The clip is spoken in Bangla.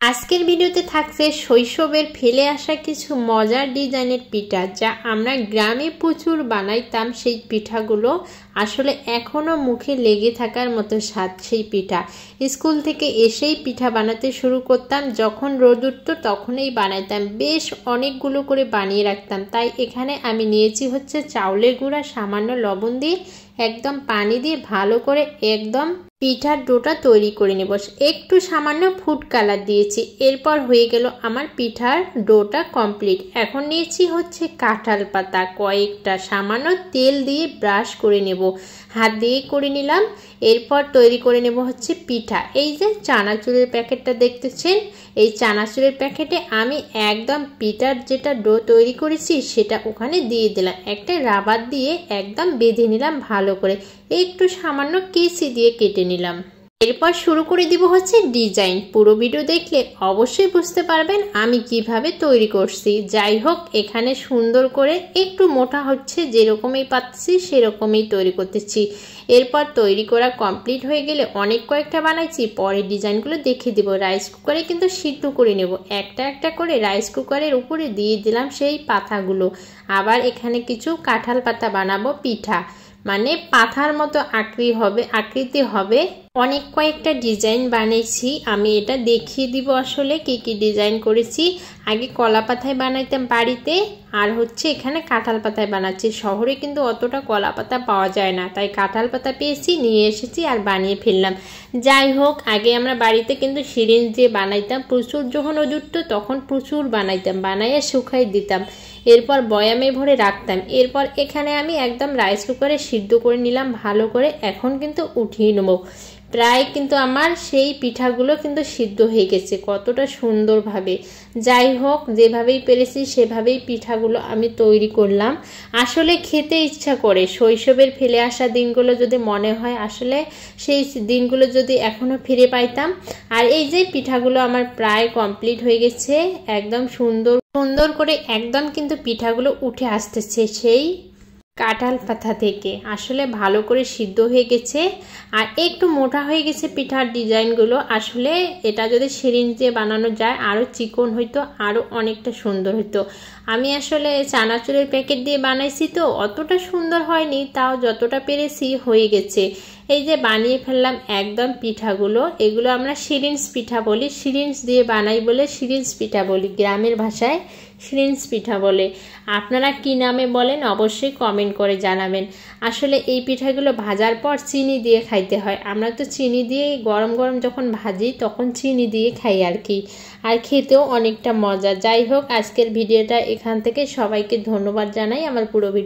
আজকের ভিডিওতে থাকছে শৈশবের ফেলে আসা কিছু মজার ডিজাইনের পিঠা, যা আমরা গ্রামে প্রচুর বানাইতাম। সেই পিঠাগুলো আসলে এখনো মুখে লেগে থাকার মতো স্বাদ। সেই পিঠা স্কুল থেকে এসেই পিঠা বানাতে শুরু করতাম। যখন রোদ উঠতো তখনই বানাইতাম, বেশ অনেকগুলো করে বানিয়ে রাখতাম। তাই এখানে আমি নিয়েছি হচ্ছে চাউলের গুঁড়া, সামান্য লবণ দিয়ে একদম পানি দিয়ে ভালো করে একদম পিঠার ডোটা তৈরি করে নেব। একটু সামান্য ফুড কালার দিয়েছি। এরপর হয়ে গেল আমার পিঠার ডোটা কমপ্লিট। এখন নিয়েছি হচ্ছে কাঁঠাল পাতা কয়েকটা, সামান্য তেল দিয়ে ব্রাশ করে নেব, হাত দিয়ে করে নিলাম। এরপর তৈরি করে নেব হচ্ছে পিঠা। এই যে চানাচুরের প্যাকেটটা দেখতেছেন, এই চানাচুরের প্যাকেটে আমি একদম পিঠার যেটা ডো তৈরি করেছি সেটা ওখানে দিয়ে দিলাম। একটা রাবার দিয়ে একদম বেঁধে নিলাম ভালো করে, একটু সামান্য কেচি দিয়ে কেটে নিলাম। এরপর শুরু করে দিব হচ্ছে ডিজাইন। পুরো ভিডিও দেখলে অবশ্যই বুঝতে পারবেন আমি কিভাবে তৈরি করছি। যাই হোক, এখানে সুন্দর করে একটু মোটা হচ্ছে, যেরকমই পাচ্ছি সেরকমই তৈরি করতেছি। এরপর তৈরি করা কমপ্লিট হয়ে গেলে অনেক কয়েকটা বানাইছি, পরে ডিজাইনগুলো দেখে দিব। রাইস কুকারে কিন্তু সিদ্ধ করে নেব। একটা একটা করে রাইস কুকারের উপরে দিয়ে দিলাম সেই পাতাগুলো। আবার এখানে কিছু কাঁঠাল পাতা বানাবো পিঠা, মানে পাথার মতো আকৃতি হবে। অনেক কয়েকটা ডিজাইন বানিয়েছি, আমি এটা দেখিয়ে দিব আসলে কি কি ডিজাইন করেছি। আগে কলা পাতায় বানাইতাম বাড়িতে, আর হচ্ছে এখানে কাঁঠাল পাতায় বানাচ্ছি। শহরে কিন্তু অতটা কলা পাতা পাওয়া যায় না, তাই কাঁঠাল পাতা পেয়েছি, নিয়ে এসেছি আর বানিয়ে ফেললাম। যাই হোক, আগে আমরা বাড়িতে কিন্তু সিরিঞ্জ দিয়ে বানাইতাম। প্রচুর যখন উঠতো তখন প্রচুর বানাইতাম, বানাইয়ে শুকাই দিতাম, এরপর বয়ামে ভরে রাখতাম। এরপর এখানে আমি একদম রাইস কুকারে সিদ্ধ করে নিলাম ভালো করে। এখন কিন্তু উঠিয়ে নেব। প্রায় কিন্তু আমার সেই পিঠাগুলো কিন্তু সিদ্ধ হয়ে গেছে কতটা সুন্দরভাবে। যাই হোক, যেভাবেই পেরেছি সেভাবেই পিঠাগুলো আমি তৈরি করলাম। আসলে খেতে ইচ্ছা করে, শৈশবের ফেলে আসা দিনগুলো যদি মনে হয়, আসলে সেই দিনগুলো যদি এখনো ফিরে পাইতাম। আর এই যে পিঠাগুলো আমার প্রায় কমপ্লিট হয়ে গেছে, একদম সুন্দর করে একদম কিন্তু পিঠাগুলো উঠে আসতেছে সেই কাঁঠাল পাতা থেকে। আসলে ভালো করে সিদ্ধ হয়ে গেছে আর একটু মোটা হয়ে গেছে পিঠার ডিজাইনগুলো। আসলে এটা যদি সিরিঞ্জ দিয়ে বানানো যায় আরও চিকন হইতো, আরও অনেকটা সুন্দর হইতো। আমি আসলে চানাচুরের প্যাকেট দিয়ে বানাইছি তো অতটা সুন্দর হয়নি, তাও যতটা পেরেছি হয়ে গেছে। এই যে বানিয়ে ফেললাম একদম পিঠাগুলো। এগুলো আমরা সিরিঞ্জ পিঠা বলি, সিরিঞ্জ দিয়ে বানাই বলে সিরিঞ্জ পিঠা বলি, গ্রামের ভাষায় সিরিঞ্জ পিঠা বলে। আপনারা কি নামে বলেন অবশ্যই কমেন্ট করে জানাবেন। আসলে এই পিঠাগুলো ভাজার পর চিনি দিয়ে খাইতে হয়। আমরা তো চিনি দিয়ে গরম গরম যখন ভাজি তখন চিনি দিয়ে খাই আর কি, আর খেতেও অনেকটা মজা। যাই হোক, আজকের ভিডিওটা এখান থেকে সবাইকে ধন্যবাদ জানাই। আমার পুরো ভিডিও